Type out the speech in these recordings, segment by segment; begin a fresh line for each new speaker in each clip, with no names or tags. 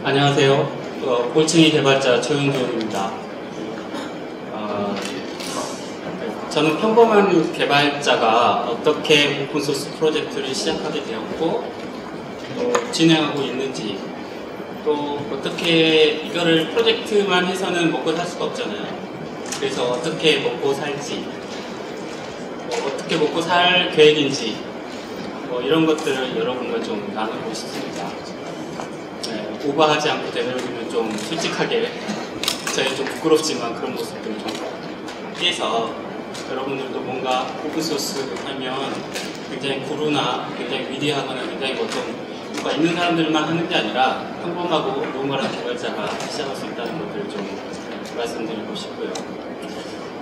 안녕하세요. 꼴챙이 개발자 최윤종입니다. 저는 평범한 개발자가 어떻게 오픈소스 프로젝트를 시작하게 되었고 또 진행하고 있는지, 또 어떻게 이거를 프로젝트만 해서는 먹고 살 수가 없잖아요. 그래서 어떻게 먹고 살지, 어떻게 먹고 살 계획인지, 이런 것들을 여러분과 좀 나누고 싶습니다. 오버하지 않고 되도록이면 좀 솔직하게, 저희 좀 부끄럽지만 그런 모습들을 좀 띄해서 여러분들도 뭔가 오픈소스 하면 굉장히 구루나 굉장히 위대하거나 굉장히 어떤 뭔가 있는 사람들만 하는 게 아니라 평범하고 노멀한 개발자가 시작할 수 있다는 것들을 좀 말씀드리고 싶고요.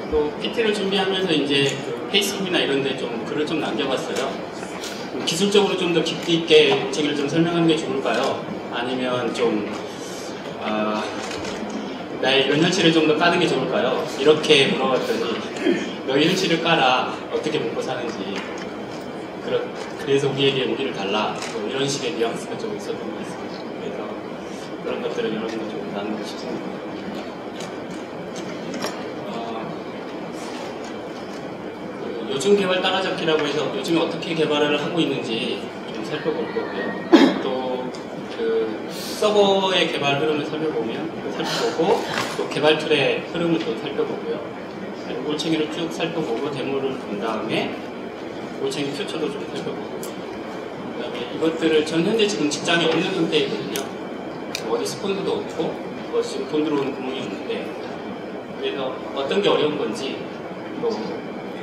또 PT를 준비하면서 이제 그 페이스북이나 이런 데 좀 글을 좀 남겨봤어요. 기술적으로 좀 더 깊이 있게 제 얘기를 좀 설명하는 게 좋을까요? 아니면 좀 나의 연현실을 좀 더 까는 게 좋을까요? 이렇게 물어봤더니 너의 현실을 까라, 어떻게 먹고 사는지, 그래서 우리를 달라, 이런 식의 뉘앙스가 좀 있었던 것 같습니다. 그래서 그런 것들을 여러분과 좀 나누고 싶습니다. 요즘 개발 따라잡기라고 해서 요즘에 어떻게 개발을 하고 있는지 좀 살펴볼 거고요. 또 그 서버의 개발 흐름을 살펴보고 또 개발 툴의 흐름을 또 살펴보고요. 그리고 꼴챙이를 쭉 살펴보고 데모를 본 다음에 꼴챙이 퓨처도 좀 살펴보고, 그 다음에 이것들을 전 현재 지금 직장에 없는 상태이거든요. 어디 스폰서도 없고 지금 돈 들어오는 구멍이 없는데, 그래서 어떤 게 어려운 건지, 또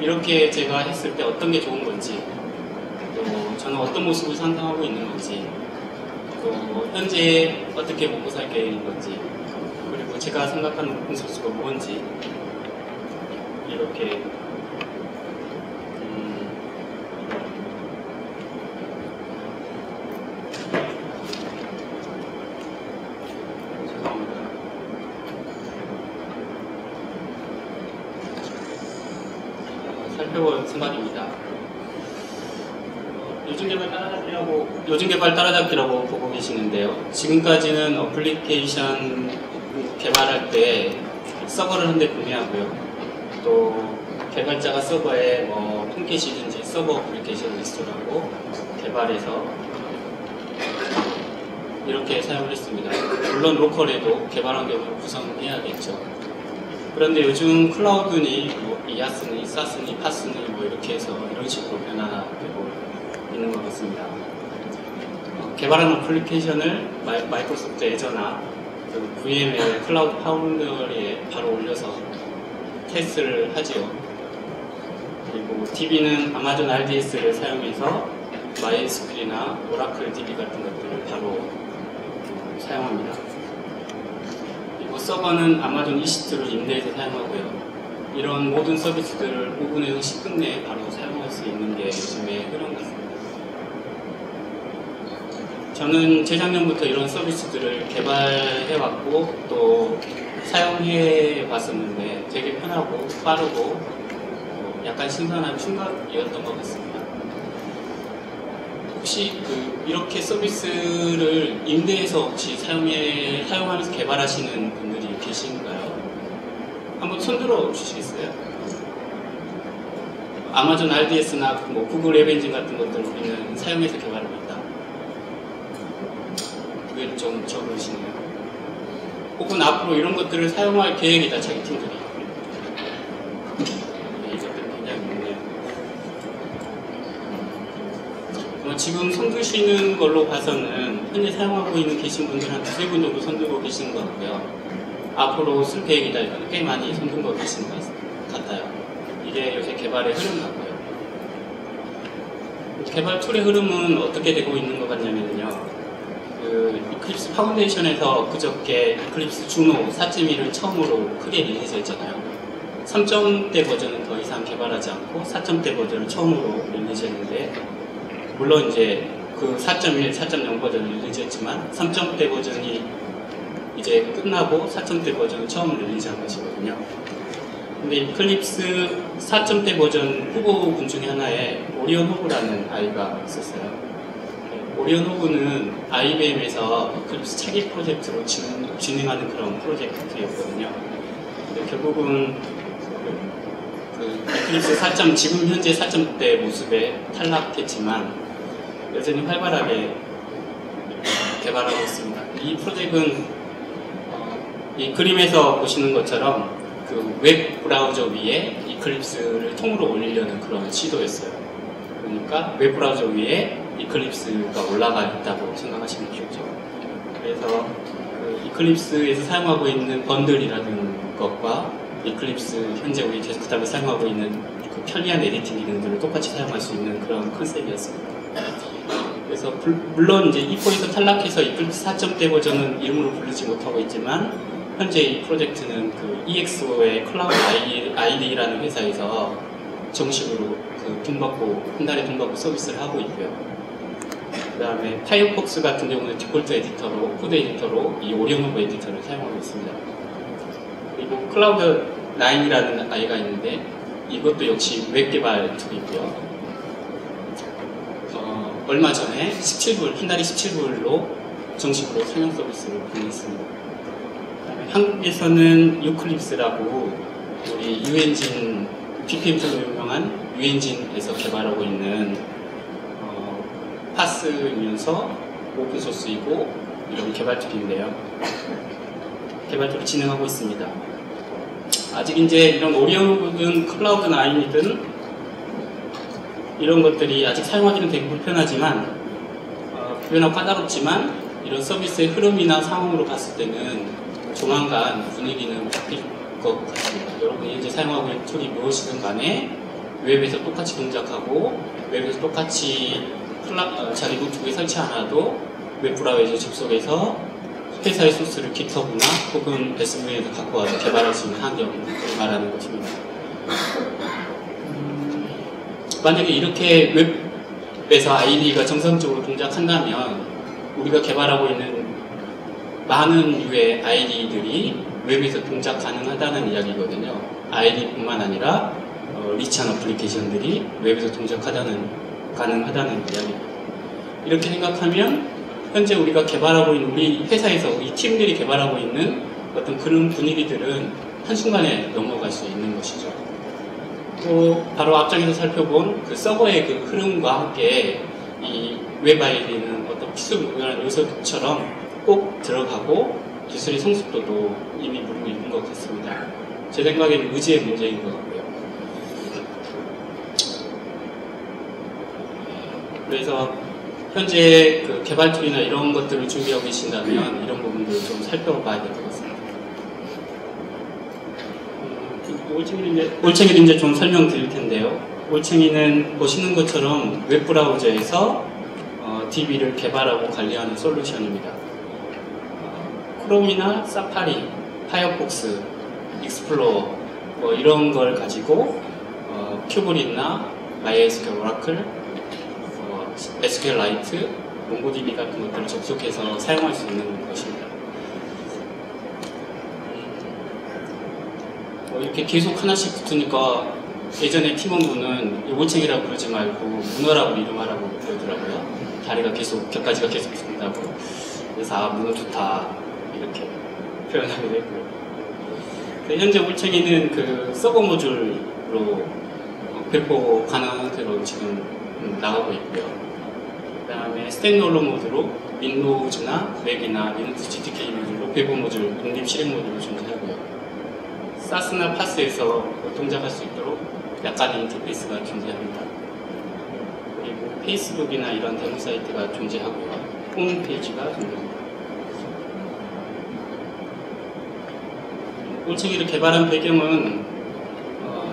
이렇게 제가 했을 때 어떤 게 좋은 건지, 또 저는 어떤 모습을 상상하고 있는 건지, 또 현재 어떻게 먹고 살 계획인 건지, 그리고 제가 생각하는 오픈소스가 뭔지, 이렇게 죄송합니다. 살펴볼 생각입니다. 요즘 개발 따라잡기라고 보고 계시는데요. 지금까지는 어플리케이션 개발할 때 서버를 한 대 구매하고요. 또 개발자가 서버에 통캣이든지 서버 어플리케이션 리스토라고 개발해서 이렇게 사용을 했습니다. 물론 로컬에도 개발 환경을 구성해야겠죠. 그런데 요즘 클라우드니 이아스니 사스니 파스니 이렇게 해서 이런 식으로 변화되고 있는 것 같습니다. 개발한 어플리케이션을 마이크로소프트 애저나 그 VM의 클라우드 파운드리에 바로 올려서 테스트를 하지요. 그리고 DB는 아마존 RDS를 사용해서 MySQL이나 오라클 DB 같은 것들을 바로 사용합니다. 그리고 서버는 아마존 EC2를 임대해서 사용하고요. 이런 모든 서비스들을 5분에서 10분 내에 바로 사용할 수 있는 게 요즘의 흐름 같습니다. 저는 재작년부터 이런 서비스들을 개발해왔고 또 사용해봤었는데 되게 편하고 빠르고 약간 신선한 충격이었던 것 같습니다. 혹시 이렇게 서비스를 임대해서 혹시 사용하면서 개발하시는 분들이 계신가요? 한번 손들어 주시겠어요? 아마존 RDS나 구글 앱 엔진 같은 것들을 우리는 사용해서 개발을 한다. 그게 좀 적으시네요. 혹은 앞으로 이런 것들을 사용할 계획이다, 자기 팀들이. 이것들은 굉장히 많네요. 지금 손드시는 걸로 봐서는 현재 사용하고 계신 분들 한 두세 분 정도 손들고 계시는 것 같고요. 앞으로 쓸 계획이다, 이거는 꽤 많이 손들고 계시는 것 같아요. 이게 요새 개발의 흐름 같고요. 개발 툴의 흐름은 어떻게 되고 있는 것 같냐면요. 이클립스 파운데이션에서 그저께 이클립스 주노 4.1을 처음으로 크게 릴리즈했잖아요. 3점대 버전은 더 이상 개발하지 않고 4점대 버전을 처음으로 릴리즈했는데, 물론 이제 그 4.1, 4.0 버전을 릴리즈했지만 3점대 버전이 이제 끝나고 4점대 버전을 처음 릴리즈한 것이거든요. 근데 이클립스 4점대 버전 후보군 중에 하나에 오리온 호브라는 아이가 있었어요. 오리온 호브는 IBM에서 이클립스 차기 프로젝트로 진행하는 그런 프로젝트였거든요. 근데 결국은 이클립스 4점, 지금 현재 4점대 모습에 탈락했지만 여전히 활발하게 개발하고 있습니다. 이 프로젝트는 이 그림에서 보시는 것처럼 그 웹 브라우저 위에 이클립스를 통으로 올리려는 그런 시도였어요. 그러니까 웹 브라우저 위에 이클립스가 올라가 있다고 생각하시면 되겠죠. 그래서 그 이클립스에서 사용하고 있는 번들이라는 것과 이클립스 현재 우리 데스크탑에 사용하고 있는 그 편리한 에디팅 기능들을 똑같이 사용할 수 있는 그런 컨셉이었습니다. 그래서 물론 이제 E4에서 탈락해서 이클립스 4.0 버전은 이름으로 부르지 못하고 있지만 현재 이 프로젝트는 그 EXO의 클라우드 ID라는 회사에서 정식으로 그 돈 받고 한 달에 돈 받고 서비스를 하고 있고요. 그 다음에 파이어폭스 같은 경우는 디폴트 에디터로 코드 에디터로 이 오리온 호브 에디터를 사용하고 있습니다. 그리고 클라우드 9이라는 아이가 있는데 이것도 역시 웹 개발 툴이고요. 얼마 전에 17불, 한 달에 17불로 정식으로 상용 서비스를 보냈습니다. 한국에서는 유클립스라고 우리 유엔진 PPM으로 유명한 유엔진에서 개발하고 있는 파스이면서 오픈소스이고 이런 개발 툴인데요. 개발 툴을 진행하고 있습니다. 아직 이제 이런 오리온이든 클라우드 9이든 이런 것들이 아직 사용하기는 되게 불편하지만 불편하고 까다롭지만 이런 서비스의 흐름이나 상황으로 봤을 때는 조만간 분위기는 바뀔 것 같습니다. 여러분이 현재 사용하고 있는 툴이 무엇이든 간에 웹에서 똑같이 동작하고 웹에서 똑같이 자기 노트북에 설치 안 하도 웹 브라우저에 접속해서 회사의 소스를 GitHub나 혹은 SV에서 갖고 와서 개발할 수 있는 환경을 말하는 것입니다. 만약에 이렇게 웹에서 IDE가 정상적으로 동작한다면 우리가 개발하고 있는 많은 류의 IDE들이 웹에서 동작 가능하다는 이야기거든요. IDE뿐만 아니라 리치한 어플리케이션들이 웹에서 동작하다는 가능하다는 이야기입니다. 이렇게 생각하면 현재 우리가 개발하고 있는 우리 회사에서 우리 팀들이 개발하고 있는 어떤 그런 분위기들은 한순간에 넘어갈 수 있는 것이죠. 또 바로 앞장에서 살펴본 그 서버의 그 흐름과 함께 이 웹 ID는 어떤 필수무관한 요소처럼 꼭 들어가고 기술의 성숙도도 이미 물고 있는 것 같습니다. 제 생각에는 의지의 문제인 것 같고요. 그래서 현재 그 개발 툴이나 이런 것들을 준비하고 계신다면 이런 부분들을 좀 살펴봐야 될 것 같습니다. 올챙이도 이제 좀 설명드릴 텐데요. 올챙이는 보시는 것처럼 웹 브라우저에서 DB를 개발하고 관리하는 솔루션입니다. 크롬이나 사파리, 파이어폭스, 익스플로어 뭐 이런 걸 가지고 큐브릿이나 MySQL 오라클, SQLite, 몽고DB 같은 것들을 접속해서 사용할 수 있는 것입니다. 이렇게 계속 하나씩 붙으니까 예전에 팀원분은 올챙이라고 부르지 말고 문어라고 이름하라고 그러더라고요. 다리가 계속, 곁가지가 계속 붙는다고. 그래서 아, 문어 좋다 이렇게 표현하기도 했고요. 현재 올챙이는 그 서버 모듈로 배포 가능한 상태로 지금 나가고 있고요. 그 다음에 스탠드얼론 모드로 윈도우즈나 맥이나 리눅스 GTK 모듈로 배포 모듈, 독립 실행 모듈로 존재하고요. 사스나 파스에서 동작할 수 있도록 약간의 인터페이스가 존재합니다. 그리고 페이스북이나 이런 데모 사이트가 존재하고요. 홈페이지가 존재합니다. 올챙이를 개발한 배경은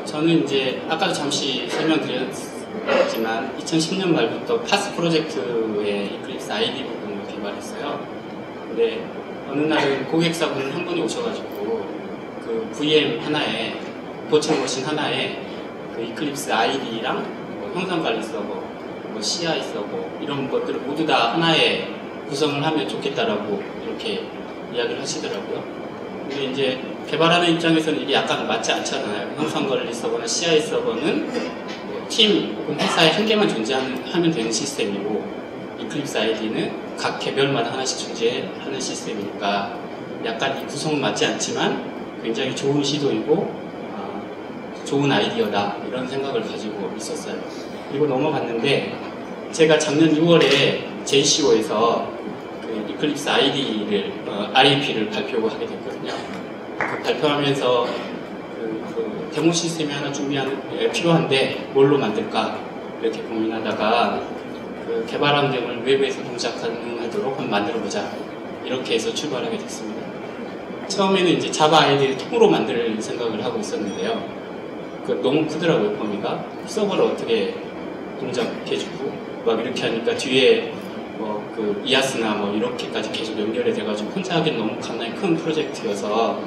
저는 이제 아까도 잠시 설명드렸지만 2010년 말부터 파스 프로젝트의 이클립스 ID 부분을 개발했어요. 근데 어느 날은 고객사분 한 분이 오셔가지고 그 VM 하나에 도청 머신 하나에 그 이클립스 ID랑 뭐 형상관리 서버, 뭐 CI 서버 이런 것들을 모두 다 하나에 구성을 하면 좋겠다라고 이렇게 이야기를 하시더라고요. 근데 이제 개발하는 입장에서는 이게 약간 맞지 않잖아요. 형상관리 서버나 CI 서버는 뭐 팀 혹은 회사에 한 개만 존재하면 되는 시스템이고 이클립스 ID는 각 개별마다 하나씩 존재하는 시스템이니까 약간 이 구성은 맞지 않지만 굉장히 좋은 시도이고 좋은 아이디어다 이런 생각을 가지고 있었어요. 그리고 넘어갔는데 제가 작년 6월에 JCO에서 그 이클립스 ID를 RAP를 발표하게 됐거든요. 그 발표하면서 그 데모 시스템이 하나 필요한데 뭘로 만들까 이렇게 고민하다가 그 개발 환경을 외부에서 동작 가능하도록 한번 만들어보자 이렇게 해서 출발하게 됐습니다. 처음에는 이제 자바 아이디를 통으로 만들 생각을 하고 있었는데요. 그 너무 크더라고요, 범위가. 서버를 어떻게 동작해주고 막 이렇게 하니까 뒤에 그 이아스나 뭐 이렇게까지 계속 연결이 돼가지고 혼자 하기엔 너무 간단히 큰 프로젝트여서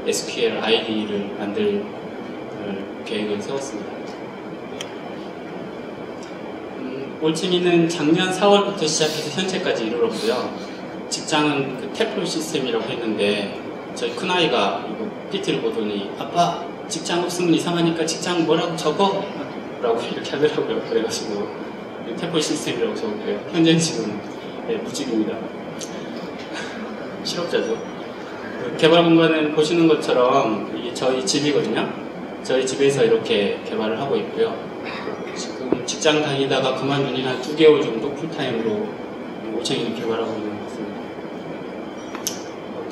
SQL ID를 만들 계획을 세웠습니다. 올챙이는 작년 4월부터 시작해서 현재까지 이르렀고요. 직장은 그 태플 시스템이라고 했는데 저희 큰아이가 이거 PT를 보더니 아빠 직장 없으면 이상하니까 직장 뭐라고 적어? 라고 이렇게 하더라고요. 그래가지고 태플 시스템이라고 적었고요. 현재는 지금 무직입니다. 실업자죠. 그 개발 공간은 보시는 것처럼 이게 저희 집이거든요. 저희 집에서 이렇게 개발을 하고 있고요. 지금 직장 다니다가 그만둔 지 한 2개월 정도 풀타임으로 올챙이를 개발하고 있는 것 같습니다.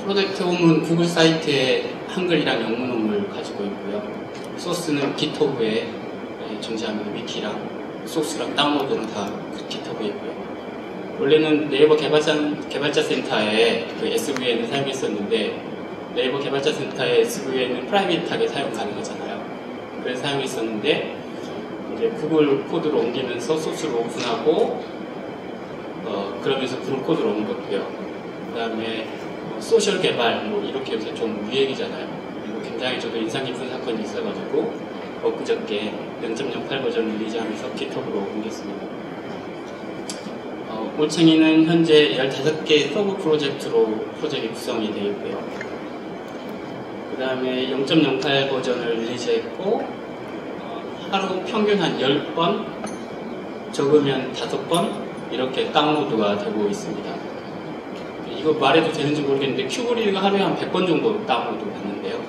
프로젝트 홈은 구글 사이트에 한글이랑 영문홈을 가지고 있고요. 소스는 GitHub에 존재하는 위키랑 소스랑 다운로드는 다 GitHub에 있고요. 원래는 네이버 개발자 센터에 그 SVN을 사용했었는데 네이버 개발자 센터의 SVN은 프라이빗하게 사용 가능하잖아요. 그래서 사용했었는데 이제 구글 코드로 옮기면서 소스를 오픈하고 그러면서 구글 코드로 옮겼고요. 그 다음에 소셜 개발 뭐 이렇게 요새 좀 유행이잖아요. 그리고 굉장히 저도 인상 깊은 사건이 있어가지고 엊그저께 0.08 버전 릴리즈하면서 GitHub으로 옮겼습니다. 올챙이는 현재 15개 서브 프로젝트로 프로젝트이 구성이 되어 있고요. 그 다음에 0.08 버전을 릴리즈했고 하루 평균 한 10번, 적으면 5번 이렇게 다운로드가 되고 있습니다. 이거 말해도 되는지 모르겠는데 큐브리드가 하루에 한 100번 정도 다운로드 받는데요.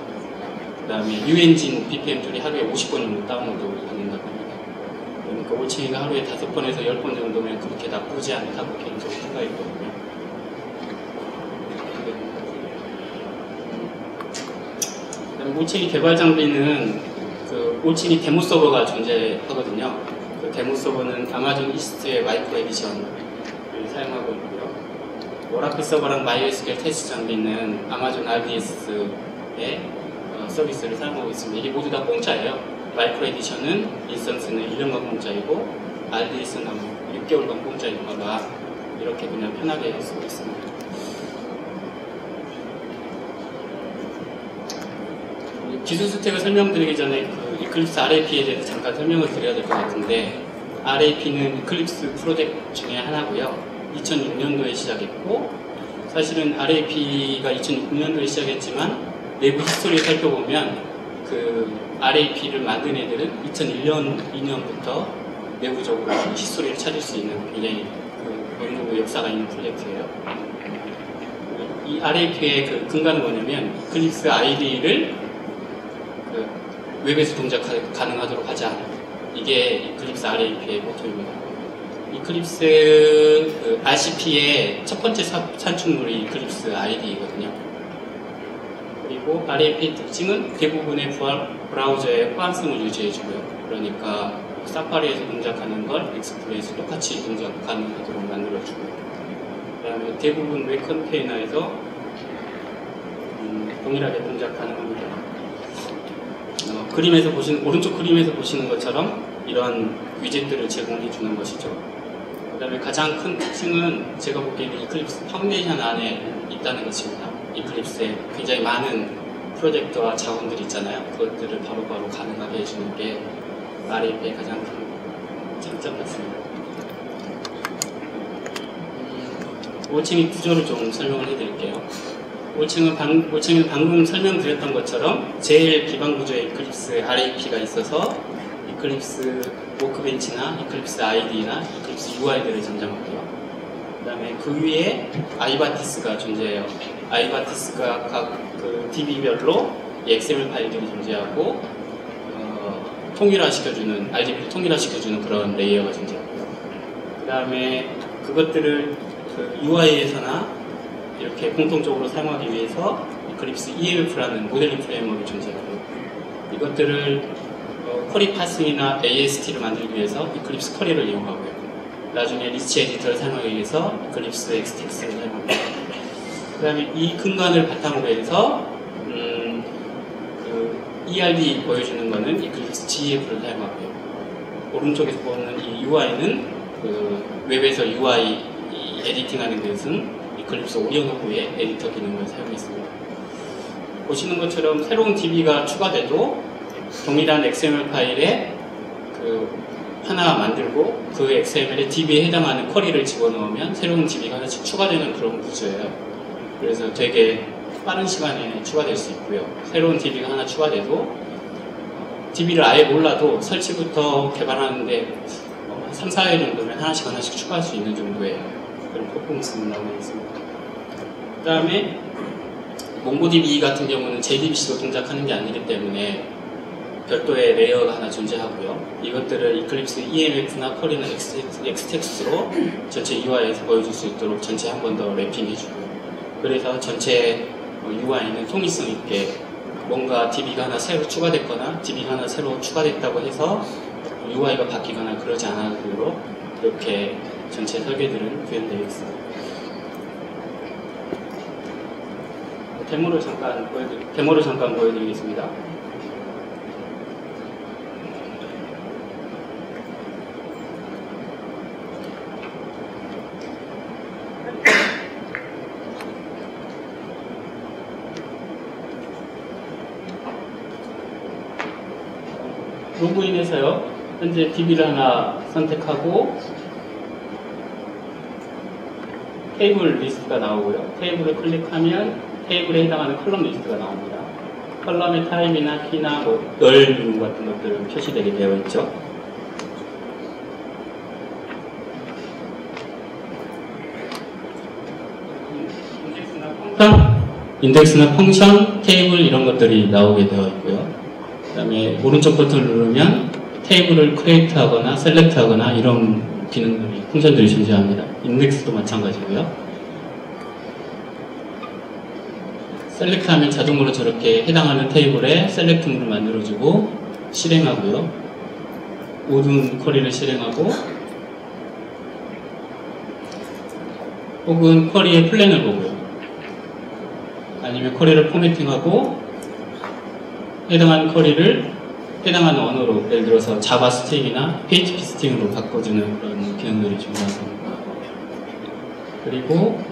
그 다음에 유엔진 BPM2이 하루에 50번 정도 다운로드 받는다고 합니다. 그러니까 올챙이가 하루에 5번에서 10번 정도면 그렇게 나쁘지 않다고 개인적으로 생각했거든요. 그다음에 올챙이 개발 장비는 그 올챙이 데모 서버가 존재하거든요. 그 데모 서버는 아마존 이스트의 마이크로 에디션을 사용하고 있고요. 오라클 서버랑 MySQL 테스트 장비는 아마존 RDS의 서비스를 사용하고 있습니다. 이게 모두 다 공짜예요. 마이크로 에디션은 인스턴스는 1년간 공짜이고 RDS는 6개월간 공짜이니까 이렇게 그냥 편하게 쓰고 있습니다. 기술 스택을 설명드리기 전에 그 이클립스 RAP에 대해서 잠깐 설명을 드려야 될 것 같은데 RAP는 이클립스 프로젝트 중에 하나고요. 2006년도에 시작했고 사실은 RAP가 2006년도에 시작했지만 내부 히스토리를 살펴보면 그 RAP를 만든 애들은 2001년, 2년부터 내부적으로 히스토리를 찾을 수 있는 굉장히 어느 정도 역사가 있는 프로젝트예요. 이 RAP의 그 근간은 뭐냐면 이클립스 ID를 그 웹에서 동작 가능하도록 하자. 이게 이클립스 RAP의 모토입니다. 이클립스 그 RCP의 첫 번째 산출물이 이클립스 ID거든요. 그리고 RAP의 특징은 대부분의 브라우저의 호환성을 유지해주고요. 그러니까 사파리에서 동작하는 걸 익스플레이에서 똑같이 동작 가능하도록 만들어주고요. 그 다음에 대부분 웹 컨테이너에서 동일하게 동작 가능합니다. 그림에서 오른쪽 그림에서 보시는 것처럼 이러한 위젯들을 제공해 주는 것이죠. 그 다음에 가장 큰 특징은 제가 보기에는 이클립스 파운데이션 안에 있다는 것입니다. 이클립스에 굉장히 많은 프로젝트와 자원들이 있잖아요. 그것들을 바로바로 가능하게 해주는 게 RAP의 가장 큰 장점 같습니다. 올챙이 구조를 좀 설명을 해드릴게요. 올챙이는 방금 설명드렸던 것처럼 제일 기반 구조의 이클립스 RAP가 있어서 이클립스 워크벤치나 이클립스 ID나 이클립스 UI들을 전장하고요. 그다음에 그 위에 아이바티스가 존재해요. 아이바티스가 각 그 DB별로 XML 파일들이 존재하고 통일화시켜주는 RDB를 통일화시켜주는 그런 레이어가 존재하고요. 그다음에 그것들을 그 UI에서나 이렇게 공통적으로 사용하기 위해서 이클립스 EMF라는 모델링 프레임워크가 존재하고요. 이것들을 쿼리 파싱이나 AST를 만들기 위해서 이클립스 쿼리를 이용하고요. 나중에 리치 에디터를 사용하기 위해서 이클립스 XTX를 사용합니다. 그 다음에 이 근간을 바탕으로 해서 그 ERD 보여주는 거는 이클립스 GEF를 사용하고요. 오른쪽에서 보는 이 UI는 그 웹에서 UI 에디팅하는 것은 이클립스 오리오노브의 에디터 기능을 사용했습니다. 보시는 것처럼 새로운 DB가 추가돼도 동일한 XML 파일에 그 하나 만들고 그 XML에 DB에 해당하는 쿼리를 집어넣으면 새로운 DB가 하나씩 추가되는 그런 구조예요. 그래서 되게 빠른 시간에 추가될 수 있고요. 새로운 DB가 하나 추가돼도 DB를 아예 몰라도 설치부터 개발하는데 3, 4일 정도면 하나씩 추가할 수 있는 정도의 그런 퍼포먼스가 나오고 있습니다. 그 다음에 몽고DB 같은 경우는 JDBC로 동작하는 게 아니기 때문에 별도의 레이어가 하나 존재하고요. 이것들을 이클립스 EMF나 쿼리나 XTX로 전체 UI에서 보여줄 수 있도록 전체 한 번 더 랩핑해주고요. 그래서 전체 UI는 통일성 있게 뭔가 DB가 하나 새로 추가됐거나 DB가 하나 새로 추가됐다고 해서 UI가 바뀌거나 그러지 않도록 이렇게 전체 설계들은 구현되어 있습니다. 데모를 잠깐 보여드리겠습니다. 로그인해서요. 현재 DB를 하나 선택하고 테이블 리스트가 나오고요. 테이블을 클릭하면 테이블에 해당하는 컬럼 리스트가 나옵니다. 컬럼의 타입이나 키나 널 유무 같은 것들은 표시되게 되어 있죠. 인덱스나 펑션, 테이블 이런 것들이 나오게 되어 있고요. 그 다음에 오른쪽 버튼을 누르면 테이블을 크리에이트 하거나 셀렉트 하거나 이런 기능들이, 펑션들이 존재합니다. 인덱스도 마찬가지고요. 셀렉트 하면 자동으로 저렇게 해당하는 테이블에 셀렉트물을 만들어주고 실행하고요. 모든 쿼리를 실행하고 혹은 쿼리의 플랜을 보고요. 아니면 쿼리를 포매팅하고 해당하는 쿼리를 해당하는 언어로 예를 들어서 자바 스틱이나 PHP 스틱으로 바꿔주는 그런 기능들이 존재합니다. 그리고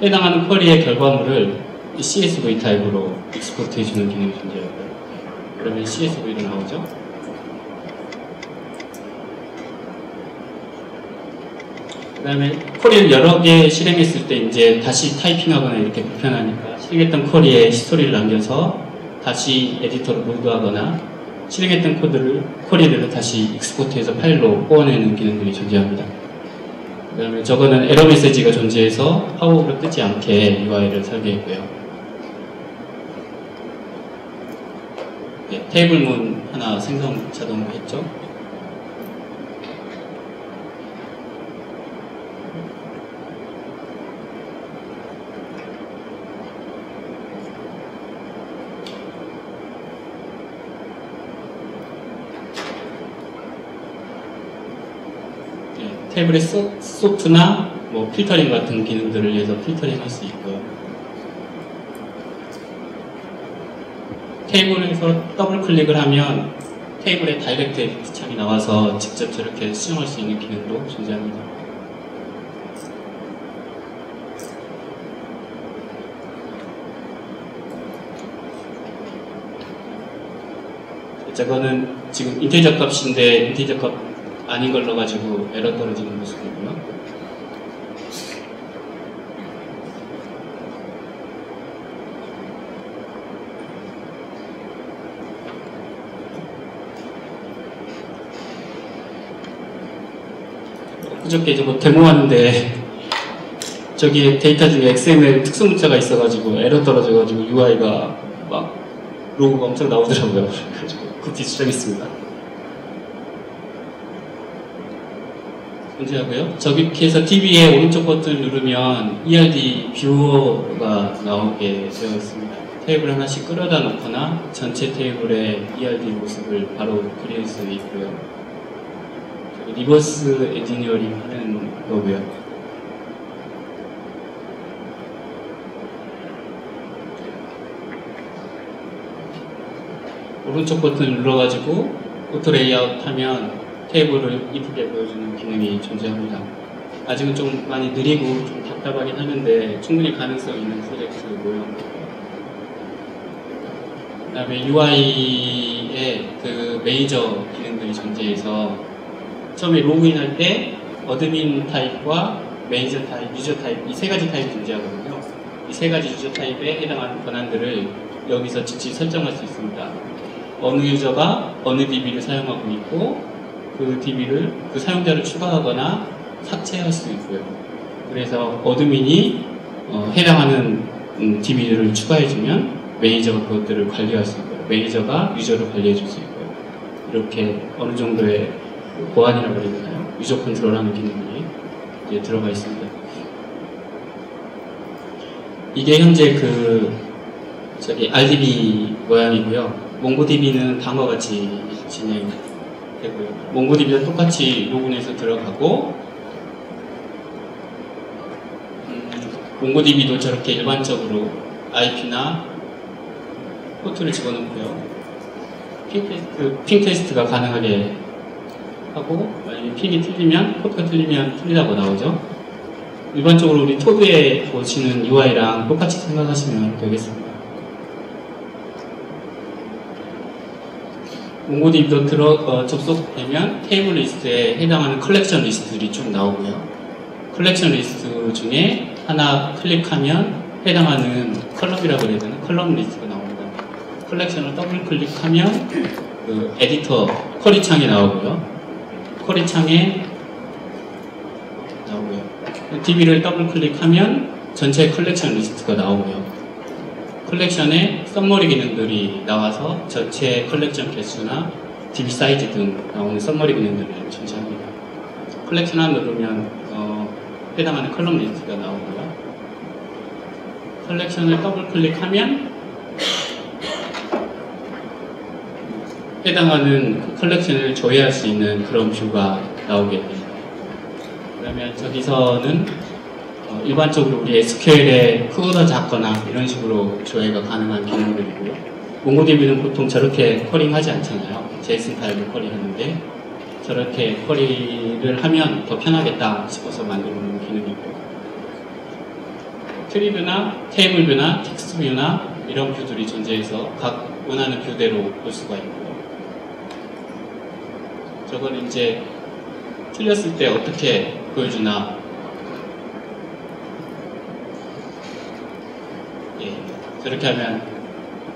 해당하는 쿼리의 결과물을 CSV 타입으로 익스포트 해주는 기능이 존재하고요. 그러면 CSV로 나오죠. 그 다음에 쿼리를 여러 개 실행했을 때 이제 다시 타이핑하거나 이렇게 불편하니까 실행했던 쿼리에 히스토리를 남겨서 다시 에디터로 로드하거나 실행했던 쿼리를 다시 익스포트해서 파일로 뽑아내는 기능들이 존재합니다. 그 다음에 저거는 에러 메시지가 존재해서 팝업으로 뜨지 않게 UI를 설계했고요. 네, 테이블문 하나 생성 자동으로 했죠. 테이블의 소프트나 뭐 필터링 같은 기능들을 위해서 필터링 할 수 있고요. 테이블에서 더블 클릭을 하면 테이블에 다이렉트 에디트 창이 나와서 직접 저렇게 수정할 수 있는 기능도 존재합니다. 저거는 지금 인티저 값인데 인티저 값 아닌 걸 넣어가지고 에러 떨어지는 모습이고요. 그저께 저거 데모하는데 저기 데이터 중에 XML 특수 문자가 있어가지고 에러 떨어져가지고 UI가 막 로고가 엄청 나오더라고요. 그래가지고 급히 수정했습니다. 언제 하고요? 저기 해서 TV에 오른쪽 버튼을 누르면 ERD 뷰어가 나오게 되어 있습니다. 테이블 하나씩 끌어다 놓거나 전체 테이블의 ERD 모습을 바로 그릴 수 있고요. 리버스 엔지니어링 하는 거고요. 오른쪽 버튼을 눌러가지고 오토 레이아웃 하면 테이블을 이쁘게 보여주는 기능이 존재합니다. 아직은 좀 많이 느리고 좀 답답하긴 하는데 충분히 가능성 있는 프로젝트고요. 그 다음에 UI에 그 메이저 기능들이 존재해서 처음에 로그인할 때 어드민 타입과 매니저 타입, 유저 타입 이 세 가지 타입이 존재하거든요. 이 세 가지 유저 타입에 해당하는 권한들을 여기서 직접 설정할 수 있습니다. 어느 유저가 어느 DB를 사용하고 있고 그 DB를 그 사용자를 추가하거나 삭제할 수 있고요. 그래서 어드민이 해당하는 DB를 추가해주면 매니저가 그것들을 관리할 수 있고요. 매니저가 유저를 관리해줄 수 있고요. 이렇게 어느 정도의 보안이라고 해야 되나요? 유저 컨트롤하는 기능이 이제 들어가 있습니다. 이게 현재 저기 RDB 모양이고요. 몽고DB는 다음과 같이 진행되고요. 몽고DB도 똑같이 로그인해서 들어가고 몽고DB도 저렇게 일반적으로 IP나 포트를 집어넣고요. 핑 테스트가 가능하게 하고 만약에 핑이 틀리면 포트가 틀리면 틀리다고 나오죠. 일반적으로 우리 토드에 보시는 UI랑 똑같이 생각하시면 되겠습니다. 몽고DB도 접속되면 테이블 리스트에 해당하는 컬렉션 리스트들이 쭉 나오고요. 컬렉션 리스트 중에 하나 클릭하면 해당하는 컬럼이라고 해야 되나? 컬럼 리스트가 나옵니다. 컬렉션을 더블 클릭하면 그 에디터 쿼리 창에 나오고요. 쿼리 창에 나오고요. DB를 더블 클릭하면 전체 컬렉션 리스트가 나오고요. 컬렉션에 썸머리 기능들이 나와서 전체 컬렉션 개수나 DB 사이즈 등 나오는 썸머리 기능들을 존재합니다. 컬렉션 하나 누르면 해당하는 컬럼 리스트가 나오고요. 컬렉션을 더블 클릭하면 해당하는 그 컬렉션을 조회할 수 있는 그런 뷰가 나오게 됩니다. 그러면 저기서는 일반적으로 우리 SQL에 크거나 작거나 이런 식으로 조회가 가능한 기능들이고요. 몽고DB는 보통 저렇게 쿼링하지 않잖아요. JSON 파일을 쿼리하는데 저렇게 쿼리를 하면 더 편하겠다 싶어서 만들어 놓은 기능이고요. 트리뷰나 테이블 뷰나 텍스트 뷰나 이런 뷰들이 존재해서 각 원하는 뷰대로 볼 수가 있고요. 저건 이제 틀렸을 때 어떻게 보여주나 저렇게 하면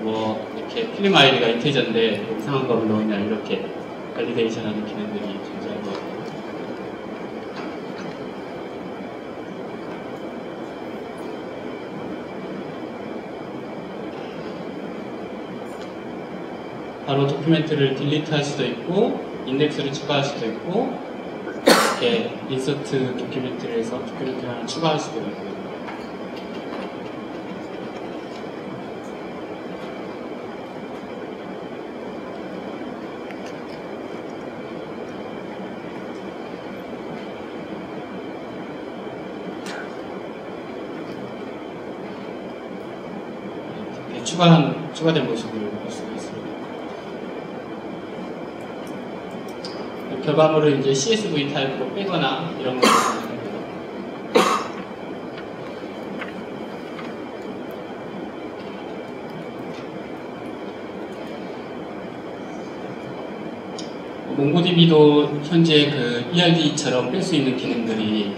뭐 이렇게 필름 아이디가 인테저인데 이상한 걸 넣으냐 이렇게 발리데이션하는 기능들이 존재하고 바로 도큐멘트를 딜리트 할 수도 있고 인덱스를 추가할 수도 있고 이렇게 인서트 도큐멘트를 해서 도큐멘트를 하나 추가할 수도 있고요. 추가된 모습을 볼 수가 있습니다. 결과물을 이제 CSV 타입으로 빼거나 이런 것을 합니다. 몽고DB도 현재 그 ERD처럼 뺄 수 있는 기능들이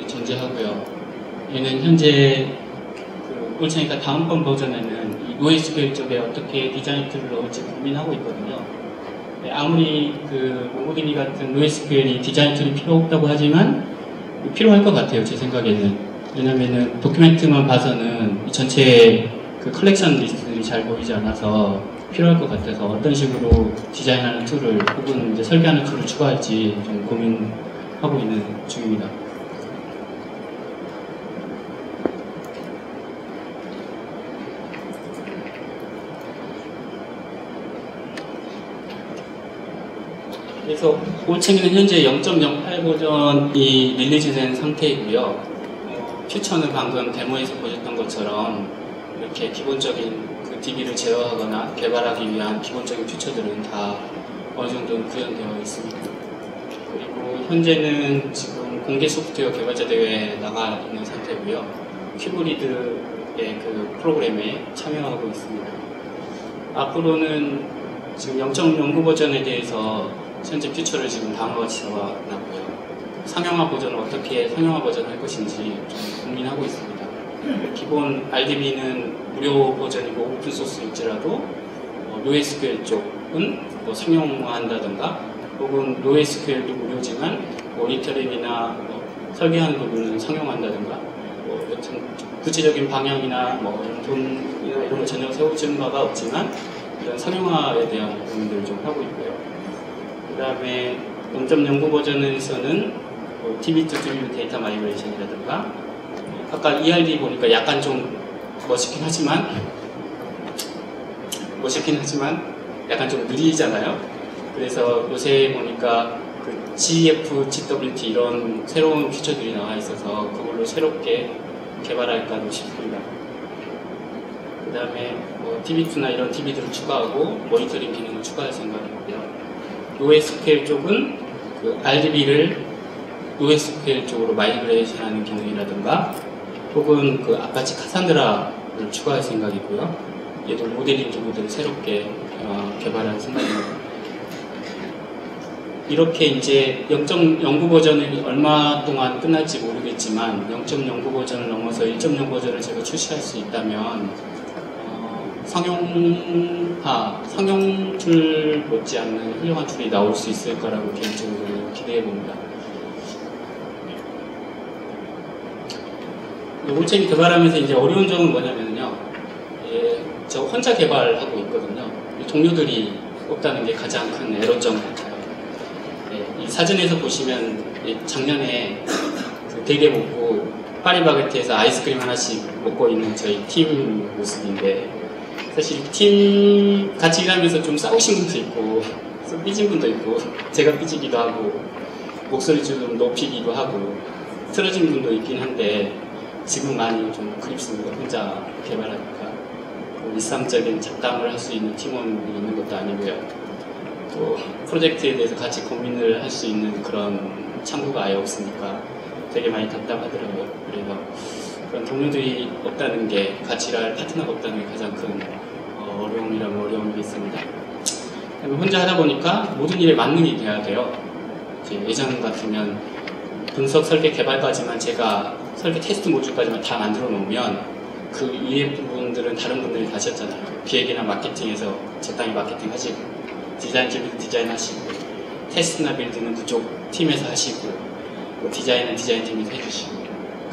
존재하고요. 얘는 현재 그렇으니까 다음번 버전에는 NoSQL 쪽에 어떻게 디자인 툴을 넣을지 고민하고 있거든요. 아무리 그 몽고DB 같은 NoSQL이 디자인 툴이 필요 없다고 하지만 필요할 것 같아요. 제 생각에는 왜냐면은 도큐멘트만 봐서는 이 전체 그 컬렉션 리스트들이 잘 보이지 않아서 필요할 것 같아서 어떤 식으로 디자인하는 툴을 혹은 이제 설계하는 툴을 추가할지 좀 고민하고 있는 중입니다. 그래서 올챙이는 현재 0.08 버전이 릴리즈된 상태이고요. 퓨처는 방금 데모에서 보셨던 것처럼 이렇게 기본적인 그 DB를 제어하거나 개발하기 위한 기본적인 퓨처들은 다 어느 정도는 구현되어 있습니다. 그리고 현재는 지금 공개 소프트웨어 개발자 대회에 나가 있는 상태고요. 큐브리드의 그 프로그램에 참여하고 있습니다. 앞으로는 지금 0.09 버전에 대해서 현재 퓨처를 지금 다음과 같이 잡아놨고요. 상용화 버전을 어떻게 상용화 버전을 할 것인지 좀 고민하고 있습니다. 기본 RDB는 무료 버전이고 오픈소스일지라도 NoSQL 쪽은 뭐 상용화한다든가 혹은 NoSQL도 무료지만 모니터링이나 설계하는 부분은 상용화한다든가 여튼 구체적인 방향이나 돈이나 이런 걸 전혀 세워진 바가 없지만 이런 상용화에 대한 고민들을 좀 하고 있고요. 그 다음에 0.09 버전에서는 DB2 데이터 마이그레이션이라든가 아까 ERD 보니까 약간 좀 멋있긴 하지만 약간 좀 느리잖아요. 그래서 요새 보니까 그 GF, GWT 이런 새로운 피처들이 나와 있어서 그걸로 새롭게 개발할까도 싶습니다. 그 다음에 DB2나 이런 DB들을 추가하고 모니터링 기능을 추가할 생각이고요. NoSQL 쪽은 그 RDB를 NoSQL 쪽으로 마이그레이션 하는 기능이라든가 혹은 그 아파치 카산드라를 추가할 생각이고요. 얘도 모델링 기능들을 새롭게 개발할 생각입니다. 이렇게 이제 0.09 버전이 얼마 동안 끝날지 모르겠지만 0.09 버전을 넘어서 1.0 버전을 제가 출시할 수 있다면 상용 툴 못지않는 훌륭한 툴이 나올 수 있을 거라고 개인적으로 기대해 봅니다. 올챙이 개발하면서 이제 어려운 점은 뭐냐면요. 저 혼자 개발하고 있거든요. 동료들이 없다는 게 가장 큰 에러점 같아요. 이 사진에서 보시면 작년에 그 대게 먹고 파리바게트에서 아이스크림 하나씩 먹고 있는 저희 팀 모습인데 사실 팀 같이 일하면서 좀 싸우신 분도 있고 좀 삐진 분도 있고 제가 삐지기도 하고 목소리 좀 높이기도 하고 틀어진 분도 있긴 한데 지금 많이 좀 그립습니다. 혼자 개발하니까 일상적인 잡담을 할 수 있는 팀원이 있는 것도 아니고요. 또 프로젝트에 대해서 같이 고민을 할 수 있는 그런 창구가 아예 없으니까 되게 많이 답답하더라고요. 그래서 그런 동료들이 없다는 게 같이 일할 파트너가 없다는 게 가장 큰 어려움이라면 어려움이 있습니다. 혼자 하다 보니까 모든 일에 만능이 돼야 돼요. 예전 같으면 분석, 설계, 개발까지만 제가 설계 테스트 모듈까지만 다 만들어 놓으면 그 이외의 부분들은 다른 분들이 하셨잖아요. 기획이나 마케팅에서 적당히 마케팅 하시고 디자인 쪽에서 디자인 하시고 테스트나 빌드는 그쪽 팀에서 하시고 디자인은 디자인 팀에서 해주시고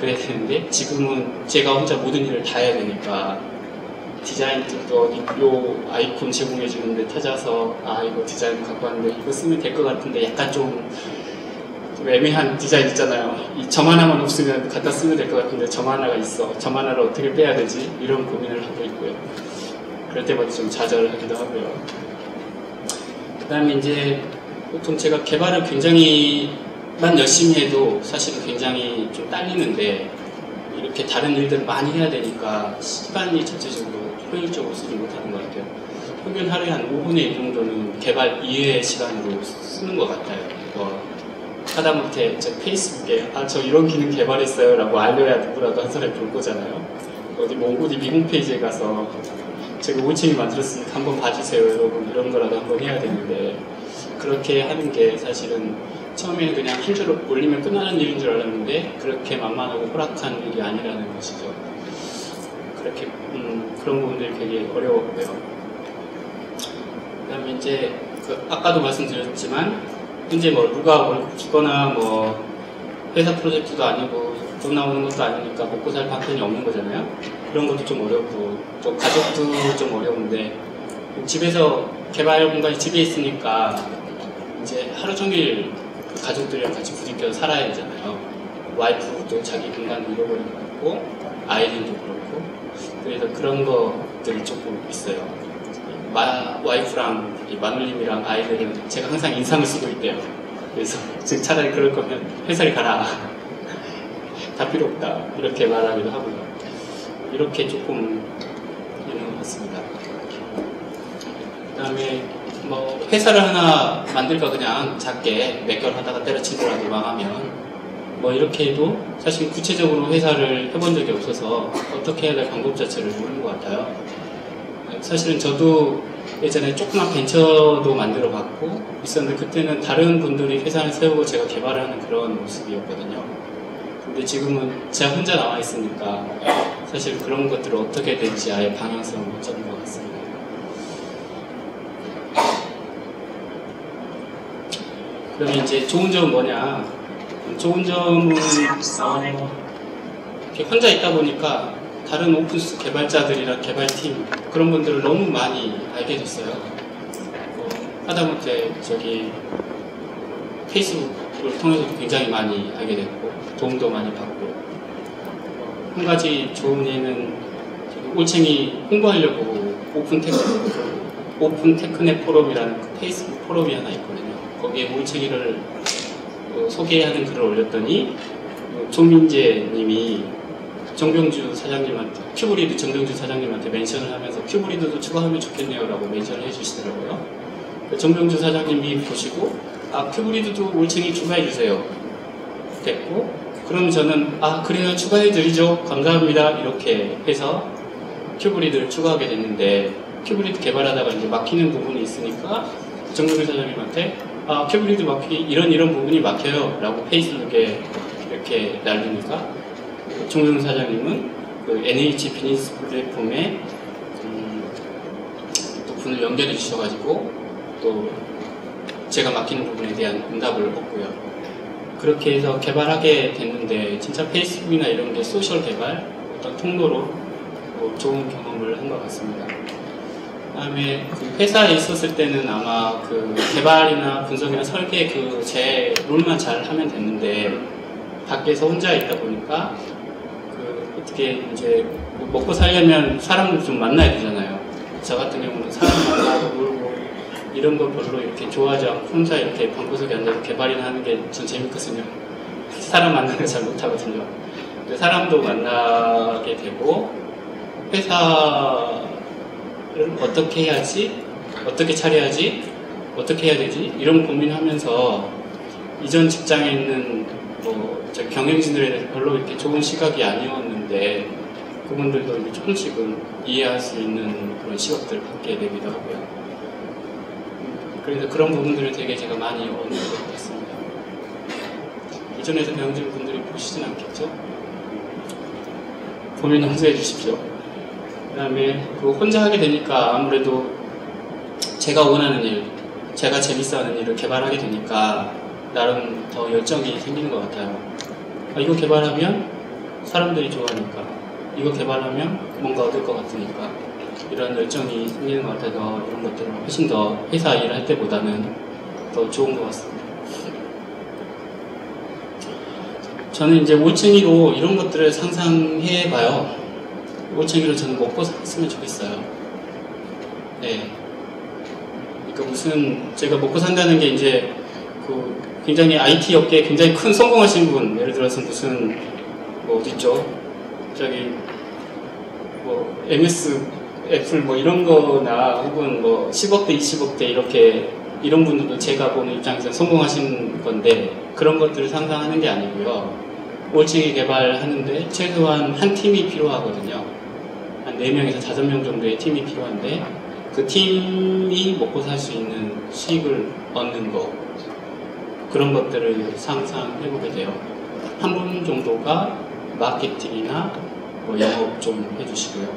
그래야 되는데 지금은 제가 혼자 모든 일을 다 해야 되니까 디자인 쪽도 어디 요 아이콘 제공해 주는데 찾아서 이거 디자인 갖고 왔는데 이거 쓰면 될 것 같은데 약간 좀 애매한 디자인 있잖아요. 이 점 하나만 없으면 갖다 쓰면 될 것 같은데 점 하나가 있어. 점 하나를 어떻게 빼야 되지? 이런 고민을 하고 있고요. 그럴 때마다 좀 좌절하기도 하고요. 그 다음에 이제 보통 제가 개발을 굉장히만 열심히 해도 사실은 굉장히 좀 딸리는데 이렇게 다른 일들을 많이 해야 되니까 시간이 전체적으로 효율적으로 쓰지 못하는 것 같아요. 평균 하루에 한 5분의 1 정도는 개발 이외의 시간으로 쓰는 것 같아요. 하다못해 저 페이스북에 저 이런 기능 개발했어요 라고 알려야 누구라도 한 사람이 볼 거잖아요. 어디 몽고DB 홈페이지에 가서 제가 올챙이 만들었으니까 한번 봐주세요 여러분 이런 거라도 한번 해야 되는데 그렇게 하는 게 사실은 처음에는 그냥 한 줄 올리면 끝나는 일인 줄 알았는데 그렇게 만만하고 호락한 일이 아니라는 것이죠. 그렇게 그런 부분들이 되게 어려웠고요. 그 다음에 이제 아까도 말씀드렸지만 현재 누가 월급 주거나 회사 프로젝트도 아니고 돈 나오는 것도 아니니까 먹고 살 방편이 없는 거잖아요. 그런 것도 좀 어렵고 또 가족도 좀 어려운데 집에서 개발 공간이 집에 있으니까 이제 하루 종일 그 가족들이랑 같이 부딪혀서 살아야 되잖아요. 와이프도 자기 공간을 잃어버린 것 같고 아이들도 그렇고 그래서 그런 것들이 조금 있어요. 와이프랑 마눌님이랑 아이들은 제가 항상 인상을 쓰고 있대요. 그래서 차라리 그럴 거면 회사를 가라. 다 필요 없다. 이렇게 말하기도 하고요. 이렇게 조금 있는 것 같습니다. 그 다음에 뭐 회사를 하나 만들까 그냥 작게 몇 개월 하다가 때려치더라도 망하면 뭐 이렇게 해도 사실 구체적으로 회사를 해본 적이 없어서 어떻게 해야 될 방법 자체를 모르는 것 같아요. 사실은 저도 예전에 조그만 벤처도 만들어 봤고 있었는데 그때는 다른 분들이 회사를 세우고 제가 개발하는 그런 모습이었거든요. 근데 지금은 제가 혼자 나와 있으니까 사실 그런 것들을 어떻게 될지 아예 방향성을 못 잡는 것 같습니다. 그러면 이제 좋은 점은 뭐냐? 좋은 점은 이렇게 혼자 있다 보니까 다른 오픈소스 개발자들이랑 개발팀 그런 분들을 너무 많이 알게 됐어요. 하다못해 저기 페이스북을 통해서도 굉장히 많이 알게 됐고 도움도 많이 받고 한 가지 좋은 예는 올챙이 홍보하려고 오픈 테크넷 포럼이라는 그 페이스북 포럼이 하나 있거든요. 거기에 올챙이를 소개하는 글을 올렸더니 조민재 님이 정병주 사장님한테 큐브리드 정병주 사장님한테 멘션을 하면서 큐브리드도 추가하면 좋겠네요 라고 멘션을 해주시더라고요. 정병주 사장님이 보시고 큐브리드도 올챙이 추가해주세요 됐고 그럼 저는 그래요 추가해드리죠 감사합니다 이렇게 해서 큐브리드를 추가하게 됐는데 큐브리드 개발하다가 이제 막히는 부분이 있으니까 정병주 사장님한테 큐브리드 이런 부분이 막혀요 라고 페이스북에 이렇게 날리니까 정병주 사장님은 그 NH 비즈니스 플랫폼에 또 분을 연결해 주셔가지고 또 제가 막히는 부분에 대한 응답을 얻고요. 그렇게 해서 개발하게 됐는데 진짜 페이스북이나 이런 게 소셜 개발 어떤 통로로 좋은 경험을 한 것 같습니다. 그다음에 그 회사에 있었을 때는 아마 그 개발이나 분석이나 설계 제 롤만 잘 하면 됐는데 밖에서 혼자 있다 보니까 어떻게 이제 먹고 살려면 사람을 좀 만나야 되잖아요. 저 같은 경우는 사람 만나고 놀고 이런 거 별로 이렇게 좋아하지 않고 혼자 이렇게 방구석에 앉아서 개발이나 하는 게 전 재밌거든요. 사람 만나는 거 잘 못하거든요. 근데 사람도 만나게 되고 회사를 어떻게 해야지, 어떻게 차려야지, 어떻게 해야 되지 이런 고민하면서 이전 직장에 있는 경영진들에 대해서 별로 이렇게 좋은 시각이 아니었는데 그분들도 이제 조금씩은 이해할 수 있는 그런 시각들을 갖게 되기도 하고요. 그래서 그런 부분들을 되게 제가 많이 얻는 것 같습니다. 이전에서 경영진 분들이 보시진 않겠죠? 보면 홍보해 주십시오. 그 다음에 혼자 하게 되니까 아무래도 제가 원하는 일, 제가 재밌어하는 일을 개발하게 되니까 나름 더 열정이 생기는 것 같아요. 이거 개발하면 사람들이 좋아하니까 이거 개발하면 뭔가 얻을 것 같으니까 이런 열정이 생기는 것 같아서 이런 것들은 훨씬 더 회사 일을 할 때보다는 더 좋은 것 같습니다. 저는 이제 올챙이로 이런 것들을 상상해봐요. 올챙이로 저는 먹고 살았으면 좋겠어요. 네. 그러니까 제가 먹고 산다는 게 이제 굉장히 IT 업계에 굉장히 큰 성공하신 분, 예를 들어서 어딨죠? MS, 애플 이런 거나 혹은 10억대, 20억대 이런 분들도 제가 보는 입장에서 성공하신 건데 그런 것들을 상상하는 게 아니고요. 올챙이 개발하는데 최소한 한 팀이 필요하거든요. 한 4명에서 5명 정도의 팀이 필요한데 그 팀이 먹고 살 수 있는 수익을 얻는 거 그런 것들을 상상해보게 돼요. 한 분 정도가 마케팅이나 영업 좀 해주시고요.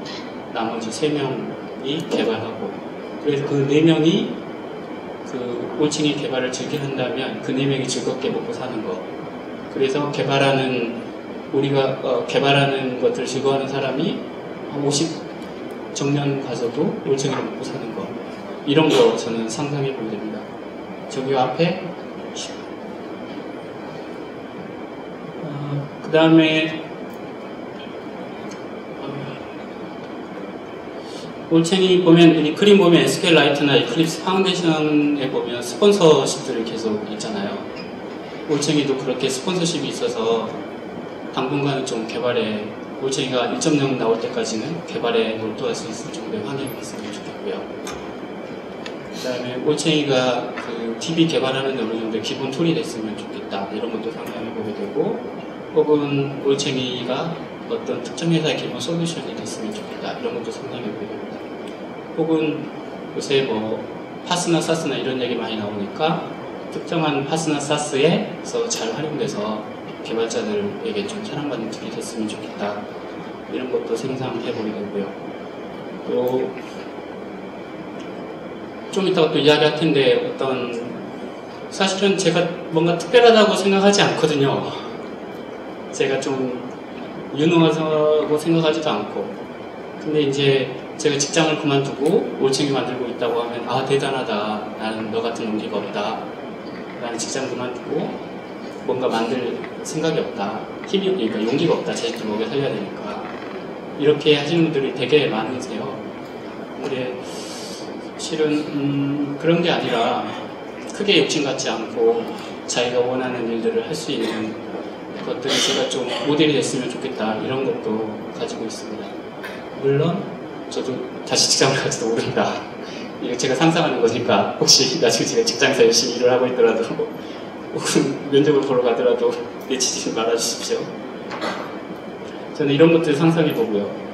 나머지 3명이 개발하고 그래서 그 4명이 그 올챙이 개발을 즐겨 한다면 그 4명이 즐겁게 먹고 사는 거 그래서 개발하는 우리가 개발하는 것들을 즐거워하는 사람이 한 50 정년 가서도 올챙이를 먹고 사는 거, 이런 거 저는 상상해 보게 됩니다. 저기 앞에 그 다음에 올챙이 보면, 이 그림 보면 SQLite나 이클립스 파운데이션에 보면 스폰서십들이 계속 있잖아요. 올챙이도 그렇게 스폰서십이 있어서 당분간은 좀 개발에, 올챙이가 1.0 나올 때까지는 개발에 몰두할 수 있을 정도의 환경이 있으면 좋겠고요. 그 다음에 올챙이가 그 DB 개발하는 데 어느 정도 기본 툴이 됐으면 좋겠다, 이런 것도 상상해 보게 되고, 혹은 올챙이가 어떤 특정 회사의 기본 솔루션이 됐으면 좋겠다, 이런 것도 상상해 보게 됩니다. 혹은 요새 뭐 파스나 사스나 이런 얘기 많이 나오니까 특정한 파스나 사스에서 잘 활용돼서 개발자들에게 좀 사랑받는 툴이 됐으면 좋겠다, 이런 것도 생각해 보게 되고요. 또 좀 이따가 또 이야기할 텐데, 사실은 제가 뭔가 특별하다고 생각하지 않거든요. 제가 좀 유능하다고 생각하지도 않고, 근데 이제 제가 직장을 그만두고 올챙이 만들고 있다고 하면, 아, 대단하다, 나는 너 같은 용기가 없다, 나는 직장 그만두고 뭔가 만들 생각이 없다, 그러니까 용기가 없다, 자식들 먹여 살려야 되니까, 이렇게 하시는 분들이 되게 많으세요. 근데 실은 그런 게 아니라 크게 욕심 갖지 않고 자기가 원하는 일들을 할 수 있는 것들이 제가 좀 모델이 됐으면 좋겠다, 이런 것도 가지고 있습니다. 물론 저도 다시 직장을 갈지도 모른다, 이거 제가 상상하는 거니까, 혹시 나중에 제가 직장에서 열심히 일을 하고 있더라도 혹은 면접을 보러 가더라도 내치지 말아주십시오. 저는 이런 것들을 상상해 보고요.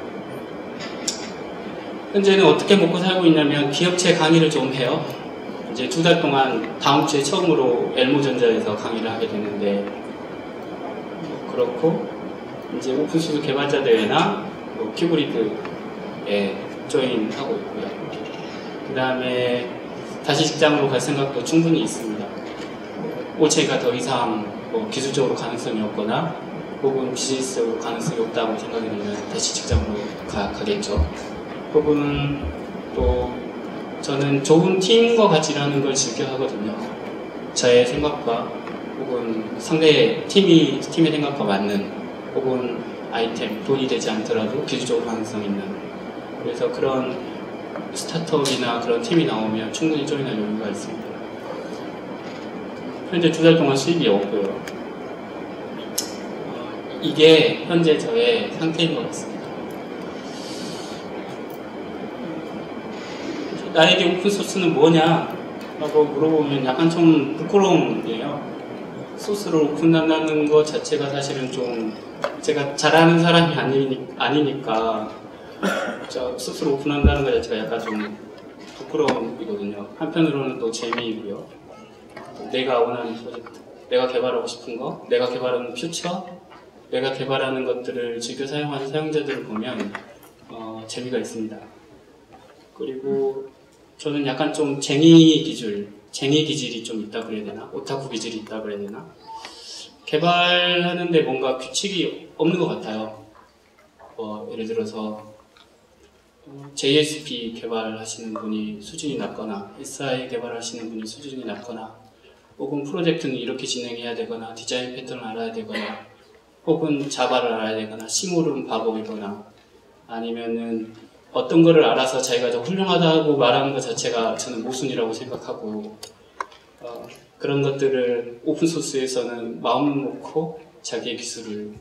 현재는 어떻게 먹고 살고 있냐면, 기업체 강의를 좀 해요. 이제 2달 동안 다음 주에 처음으로 엘모전자에서 강의를 하게 되는데, 그렇고 이제 오픈소스 개발자 대회나 큐브리드에 조인하고 있고요. 그 다음에 다시 직장으로 갈 생각도 충분히 있습니다. 올챙이가 더 이상 기술적으로 가능성이 없거나 혹은 비즈니스적으로 가능성이 없다고 생각이 되면 다시 직장으로 가겠죠. 혹은 또 저는 좋은 팀과 같이 일하는 걸 즐겨 하거든요. 저의 생각과 혹은 상대의 팀의 생각과 맞는, 혹은 아이템, 돈이 되지 않더라도 기술적으로 가능성 있는, 그래서 그런 스타트업이나 그런 팀이 나오면 충분히 조인할 여유가 있습니다. 현재 2달 동안 수입이 없고요. 이게 현재 저의 상태인 것 같습니다. 나에게 오픈소스는 뭐냐? 라고 물어보면 약간 좀 부끄러움이에요. 소스를 오픈한다는 것 자체가 사실은 좀 제가 잘하는 사람이 아니니까 스스로 오픈한다는 것 자체가 약간 좀 부끄러움이거든요. 한편으로는 또 재미이고요. 내가 원하는 프로젝트, 내가 개발하고 싶은 거, 내가 개발하는 퓨처, 내가 개발하는 것들을 즐겨 사용하는 사용자들을 보면 재미가 있습니다. 그리고 저는 약간 좀 쟁이 기질이 좀 있다 그래야 되나? 오타쿠 기질이 있다 그래야 되나? 개발하는데 뭔가 규칙이 없는 것 같아요. 예를 들어서 JSP 개발하시는 분이 수준이 낮거나 SI 개발하시는 분이 수준이 낮거나, 혹은 프로젝트는 이렇게 진행해야 되거나 디자인 패턴을 알아야 되거나, 혹은 자바를 알아야 되거나 시몰은 바보이거나, 아니면은 어떤 거를 알아서 자기가 더 훌륭하다고 말하는 것 자체가 저는 모순이라고 생각하고, 그런 것들을 오픈소스에서는 마음 놓고 자기의 기술을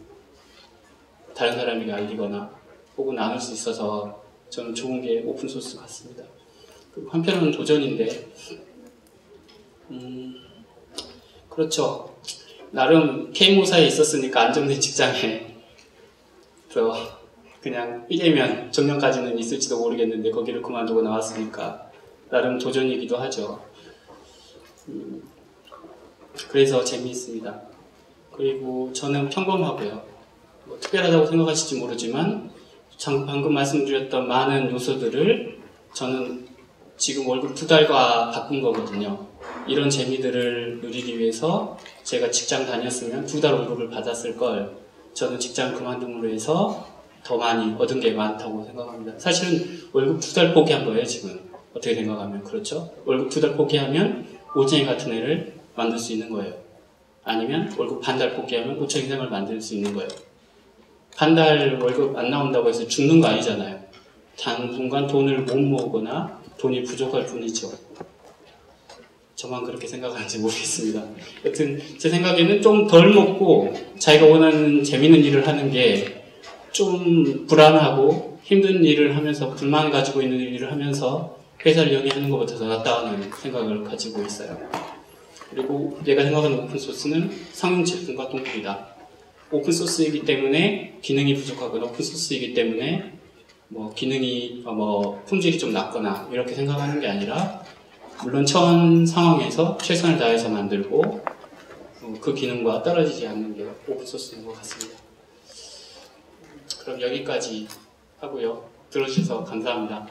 다른 사람에게 알리거나 혹은 나눌 수 있어서 저는 좋은 게 오픈소스 같습니다. 그리고 한편으로는 도전인데, 그렇죠. 나름 K모사에 있었으니까 안정된 직장에 그냥 이래면 정년까지는 있을지도 모르겠는데 거기를 그만두고 나왔으니까 나름 도전이기도 하죠. 그래서 재미있습니다. 그리고 저는 평범하고요. 특별하다고 생각하실지 모르지만 방금 말씀드렸던 많은 요소들을 저는 지금 월급 2달과 바꾼 거거든요. 이런 재미들을 누리기 위해서 제가 직장 다녔으면 2달 월급을 받았을 걸 저는 직장 그만둠으로 해서 더 많이 얻은 게 많다고 생각합니다. 사실은 월급 2달 포기한 거예요, 지금. 어떻게 생각하면. 그렇죠? 월급 2달 포기하면 오쟁이 같은 애를 만들 수 있는 거예요. 아니면 월급 반달 포기하면 오천 인생을 만들 수 있는 거예요. 반달 월급 안 나온다고 해서 죽는 거 아니잖아요. 당분간 돈을 못 모으거나 돈이 부족할 뿐이죠. 저만 그렇게 생각하는지 모르겠습니다. 여튼 제 생각에는 좀 덜 먹고 자기가 원하는 재밌는 일을 하는 게 좀 불안하고 힘든 일을 하면서 불만 가지고 있는 일을 하면서 회사를 영위하는 것보다 더 낫다는 생각을 가지고 있어요. 그리고 내가 생각하는 오픈소스는 상용 제품과 동급이다. 오픈소스이기 때문에 기능이 부족하거나 오픈소스이기 때문에 뭐 기능이 품질이 좀 낮거나 이렇게 생각하는 게 아니라 물론 처한 상황에서 최선을 다해서 만들고 그 기능과 떨어지지 않는 게 오픈소스인 것 같습니다. 그럼 여기까지 하고요. 들어주셔서 감사합니다.